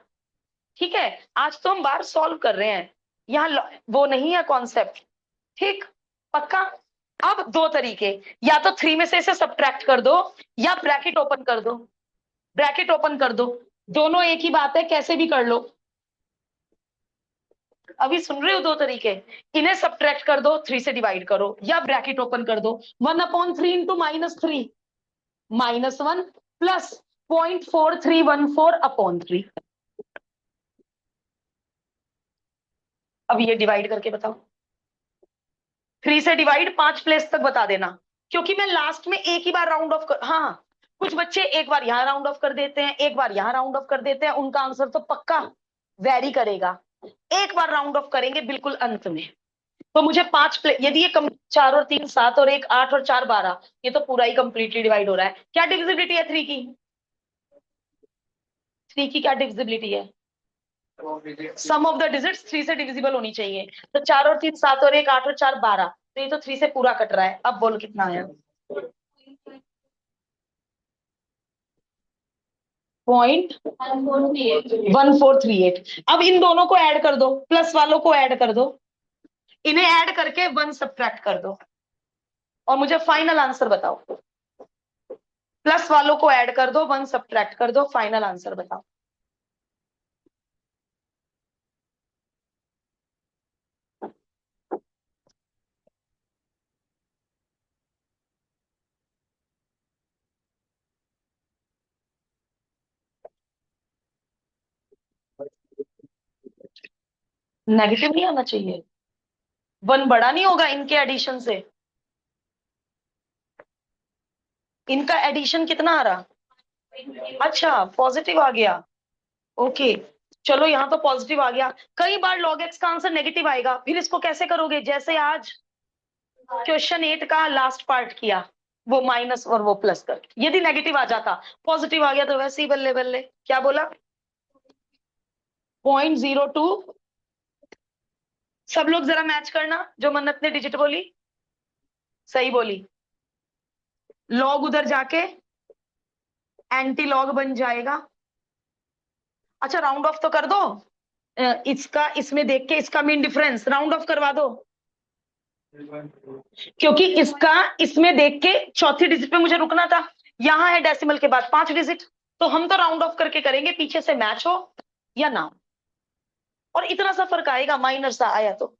ठीक है, आज तो हम बार सॉल्व कर रहे हैं, यहाँ वो नहीं है कॉन्सेप्ट। ठीक, पक्का? अब 2 तरीके, या तो 3 में से इसे सब्ट्रैक्ट कर दो या ब्रैकेट ओपन कर दो, ब्रैकेट ओपन कर दो, दोनों एक ही बात है, कैसे भी कर लो। अभी सुन रहे हो दो तरीके, इन्हें सब्ट्रैक्ट कर दो, 3 से डिवाइड करो, या ब्रैकेट ओपन कर दो, 1/3 इंटू -3 -1 प्लस 0.4314/3। अब ये डिवाइड करके बताओ, 3 से डिवाइड 5 प्लेस तक बता देना, क्योंकि मैं लास्ट में एक ही बार राउंड ऑफ कर, हाँ कुछ बच्चे एक बार यहां राउंड ऑफ कर देते हैं, एक बार यहां राउंड ऑफ कर देते हैं, उनका आंसर तो पक्का वेरी करेगा। एक बार राउंड ऑफ करेंगे बिल्कुल अंत में। तो मुझे 5 प्ले, यदि ये 4 और 3 7 और 1 8 और 4 12, ये तो पूरा ही कंप्लीटली डिवाइड हो रहा है। क्या डिविजिबिलिटी है 3 की? 3 की क्या डिविजिबिलिटी है? सम ऑफ द डिजिट्स 3 से डिविजिबल होनी चाहिए। तो 4 और 3 7 और 1 8 और 4 12, तो ये तो 3 से पूरा कट रहा है। अब बोलो कितना आया? 0.1438। अब इन दोनों को ऐड कर दो, प्लस वालों को ऐड कर दो, इन्हें ऐड करके 1 सब्ट्रैक्ट कर दो, और मुझे फाइनल आंसर बताओ। प्लस वालों को ऐड कर दो, 1 सब्ट्रैक्ट कर दो, फाइनल आंसर बताओ। नेगेटिव नहीं आना चाहिए, 1 बड़ा नहीं होगा इनके एडिशन से। इनका एडिशन कितना आ रहा? अच्छा पॉजिटिव आ गया, ओके। चलो यहाँ तो पॉजिटिव आ गया। कई बार log x का आंसर नेगेटिव आएगा, फिर इसको कैसे करोगे? जैसे आज क्वेश्चन 8 का लास्ट पार्ट किया, वो माइनस और वो प्लस कर, यदि नेगेटिव आ जाता, पॉजिटिव आ गया तो वैसे ही बल्ले बल्ले। क्या बोला? 0.02। सब लोग जरा मैच करना, जो मन्नत ने डिजिट बोली सही बोली। लॉग उधर जाके एंटी लॉग बन जाएगा। अच्छा राउंड ऑफ तो कर दो, इसका इसमें देख के इसका मीन डिफरेंस राउंड ऑफ करवा दो, क्योंकि इसका इसमें देख के चौथी डिजिट पे मुझे रुकना था, यहां है डेसिमल के बाद 5 डिजिट, तो हम तो राउंड ऑफ करके करेंगे, पीछे से मैच हो या ना हो। और इतना सा फर्क आएगा, माइनर सा आया तो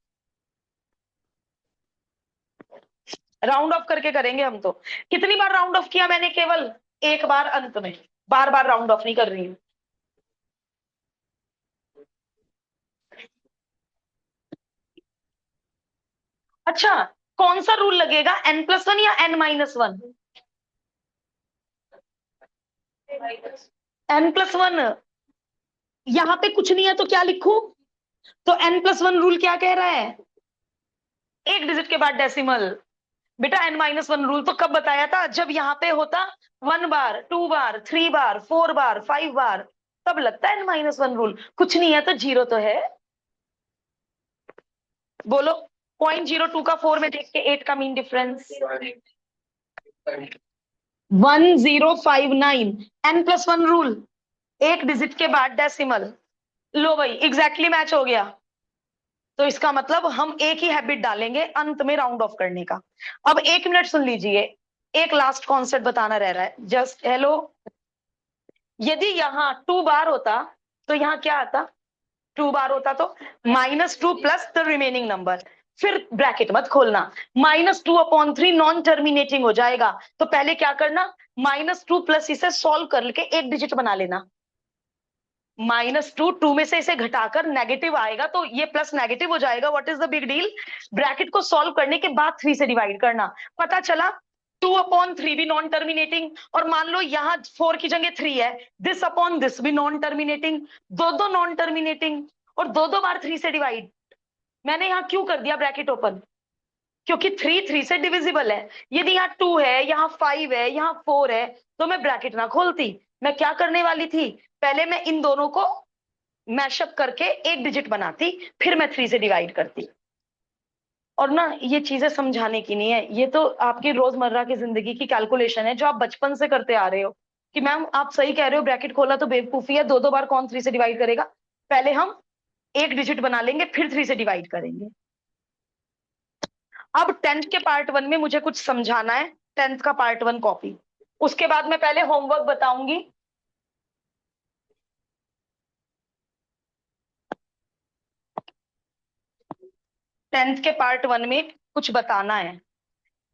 राउंड ऑफ करके करेंगे हम तो। कितनी बार राउंड ऑफ किया मैंने? केवल एक बार अंत में, बार बार राउंड ऑफ नहीं कर रही हूं। अच्छा कौन सा रूल लगेगा, n+1 या n-1? n+1। यहां पे कुछ नहीं है तो क्या लिखूं? तो n+1 रूल क्या कह रहा है? एक डिजिट के बाद डेसिमल। बेटा n-1 रूल तो कब बताया था? जब यहाँ पे होता 1 बार 2 बार 3 बार 4 बार 5 बार, तब लगता है n-1 रूल। कुछ नहीं है तो 0 तो है। बोलो 0.02 का 4 में देख के 8 का मीन डिफरेंस 1059। n+1 रूल, एक डिजिट के बाद डेसिमल। लो भाई एग्जैक्टली मैच हो गया। तो इसका मतलब हम एक ही हैबिट डालेंगे अंत में राउंड ऑफ करने का। अब 1 मिनट सुन लीजिए, एक लास्ट कॉन्सेप्ट बताना रह रहा है, जस्ट हेलो। यदि यहाँ 2 बार होता तो यहाँ क्या आता? 2 बार होता तो -2 प्लस द रिमेनिंग नंबर, फिर ब्रैकेट मत खोलना, -2/3 नॉन टर्मिनेटिंग हो जाएगा। तो पहले क्या करना, -2 प्लस इसे सॉल्व करके एक डिजिट बना लेना। -2 में से इसे घटाकर नेगेटिव आएगा तो ये प्लस नेगेटिव हो जाएगा, what is the big deal? Bracket को सॉल्व करने के बाद 3 से डिवाइड करना। पता चला 2/3 भी नॉन टर्मिनेटिंग, और मान लो यहाँ 4 की जगह 3 है, दिस अपॉन दिस भी नॉन टर्मिनेटिंग, दो दो नॉन टर्मिनेटिंग, और दो दो बार 3 से डिवाइड। मैंने यहाँ क्यों कर दिया ब्रैकेट ओपन? क्योंकि 3 से डिविजिबल है। यदि यहाँ 2 है, यहाँ 5 है, यहाँ 4 है, तो मैं ब्रैकेट ना खोलती। मैं क्या करने वाली थी, पहले मैं इन दोनों को मैशअप करके एक डिजिट बनाती, फिर मैं 3 से डिवाइड करती। और ना ये चीजें समझाने की नहीं है, ये तो आपकी रोजमर्रा की जिंदगी की कैलकुलेशन है जो आप बचपन से करते आ रहे हो। कि मैम आप सही कह रहे हो, ब्रैकेट खोला तो बेवकूफी है, दो दो बार कौन 3 से डिवाइड करेगा? पहले हम एक डिजिट बना लेंगे, फिर 3 से डिवाइड करेंगे। अब 10th के पार्ट 1 में मुझे कुछ समझाना है, 10th का पार्ट 1 कॉपी। उसके बाद मैं पहले होमवर्क बताऊंगी। 10th के पार्ट 1 में कुछ बताना है।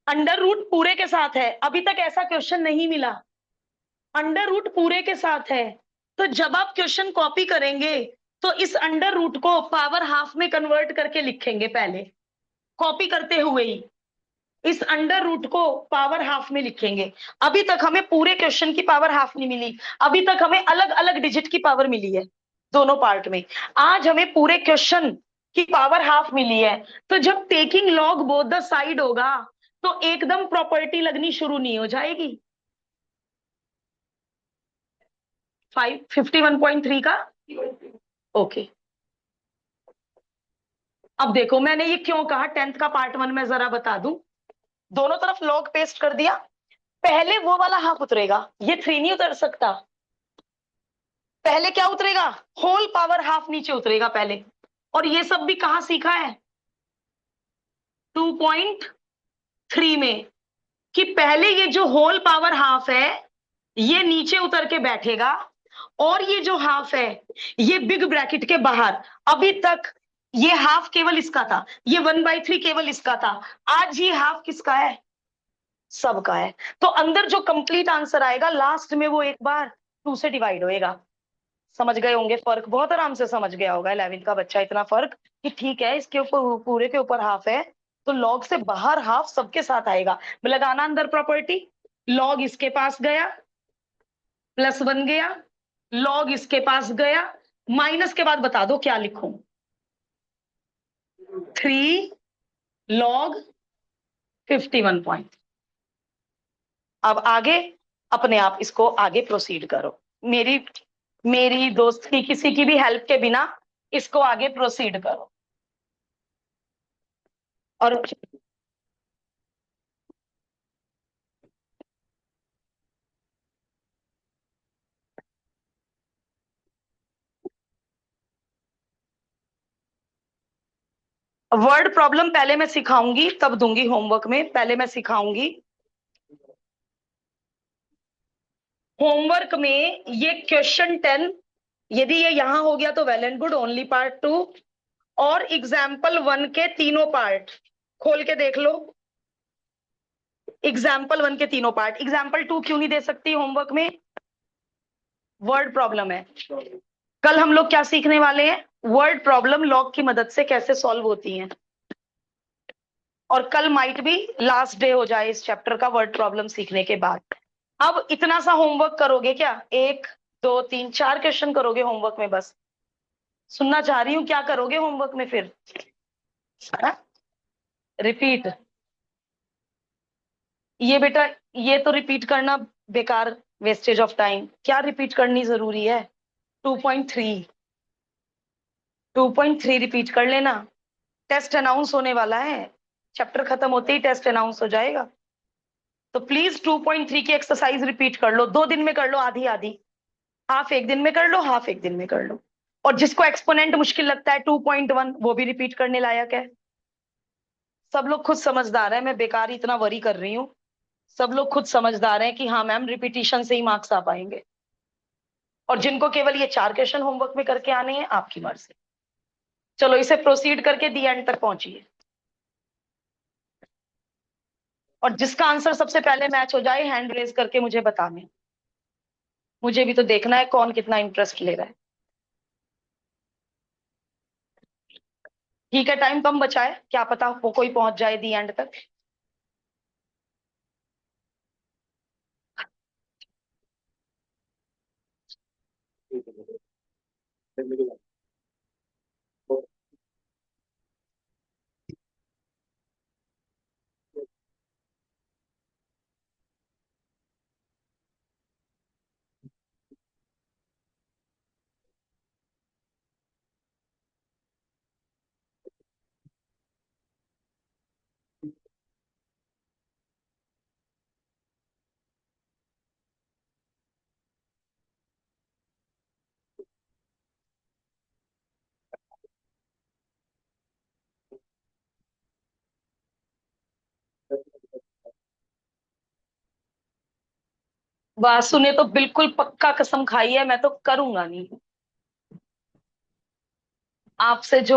अंडर रूट पूरे के साथ है, अभी तक ऐसा क्वेश्चन नहीं मिला। अंडर रूट पूरे के साथ है, तो जब आप क्वेश्चन कॉपी करेंगे तो इस अंडर रूट को पावर हाफ में कन्वर्ट करके लिखेंगे पहले, कॉपी करते हुए ही इस अंडर रूट को पावर हाफ में लिखेंगे। अभी तक हमें पूरे क्वेश्चन की पावर हाफ नहीं मिली, अभी तक हमें अलग अलग डिजिट की पावर मिली है दोनों पार्ट में। आज हमें पूरे क्वेश्चन की पावर हाफ मिली है, तो जब taking log both the side होगा तो एकदम प्रॉपर्टी लगनी शुरू नहीं हो जाएगी। 51.3 का ओके। अब देखो मैंने ये क्यों कहा 10th का पार्ट 1 में, जरा बता दूं। दोनों तरफ लॉग पेस्ट कर दिया, पहले वो वाला हाफ उतरेगा, ये 3 नहीं उतर सकता। पहले क्या उतरेगा, होल पावर हाफ नीचे उतरेगा पहले। और ये सब भी कहां सीखा है, 2.3 में, कि पहले ये जो होल पावर हाफ है ये नीचे उतर के बैठेगा, और ये जो हाफ है ये बिग ब्रैकेट के बाहर। अभी तक ये हाफ केवल इसका था, ये 1/3 केवल इसका था, आज ये हाफ किसका है, सबका है। तो अंदर जो कंप्लीट आंसर आएगा लास्ट में वो एक बार 2 से डिवाइड होएगा। समझ गए होंगे फर्क, बहुत आराम से समझ गया होगा 11th का बच्चा इतना फर्क, कि ठीक है इसके ऊपर पूरे के ऊपर हाफ है तो लॉग से बाहर हाफ सबके साथ आएगा। लगाना अंदर प्रॉपर्टी, लॉग इसके पास गया, +1 गया, लॉग इसके पास गया, माइनस के बाद बता दो क्या लिखूं, 3 log 51 पॉइंट। अब आगे अपने आप इसको आगे प्रोसीड करो, मेरी मेरी दोस्त की किसी की भी हेल्प के बिना इसको आगे प्रोसीड करो। और वर्ड प्रॉब्लम पहले मैं सिखाऊंगी तब दूंगी होमवर्क में, पहले मैं सिखाऊंगी होमवर्क में। ये क्वेश्चन 10 यदि ये यहां हो गया तो well and good, only part 2। और एग्जाम्पल 1 के तीनों पार्ट खोल के देख लो, एग्जाम्पल 1 के तीनों पार्ट। एग्जाम्पल 2 क्यों नहीं दे सकती होमवर्क में, वर्ड प्रॉब्लम है। कल हम लोग क्या सीखने वाले हैं, वर्ड प्रॉब्लम लॉग की मदद से कैसे सॉल्व होती हैं। और कल माइट भी लास्ट डे हो जाए इस चैप्टर का वर्ड प्रॉब्लम सीखने के बाद। अब इतना सा होमवर्क करोगे क्या, 1 2 3 4 क्वेश्चन करोगे होमवर्क में बस। सुनना चाह रही हूँ क्या करोगे होमवर्क में फिर, रिपीट। ये बेटा ये तो रिपीट करना बेकार, वेस्टेज ऑफ टाइम, क्या रिपीट करनी जरूरी है, 2.3 2.3 रिपीट कर लेना। टेस्ट अनाउंस होने वाला है, चैप्टर खत्म होते ही टेस्ट अनाउंस हो जाएगा, तो प्लीज 2.3 की एक्सरसाइज रिपीट कर लो, 2 दिन में कर लो, आधी आधी, हाफ एक दिन में कर लो, हाफ एक दिन में कर लो। और जिसको एक्सपोनेंट मुश्किल लगता है 2.1 वो भी रिपीट करने लायक है। सब लोग खुद समझदार है, मैं बेकार इतना वरी कर रही हूँ। सब लोग खुद समझदार हैं कि हाँ मैम रिपीटिशन से ही मार्क्स आ पाएंगे। और जिनको केवल ये 4 क्वेश्चन होमवर्क में करके आने हैं आपकी मर्जी। चलो इसे प्रोसीड करके दी एंड तक पहुंचिए, और जिसका आंसर सबसे पहले मैच हो जाए हैंड रेज करके मुझे बताने, मुझे भी तो देखना है कौन कितना इंटरेस्ट ले रहा है। ठीक है टाइम कम बचा है, क्या पता वो कोई पहुंच जाए दी एंड तक। वासु ने तो बिल्कुल पक्का कसम खाई है, मैं तो करूंगा नहीं आपसे जो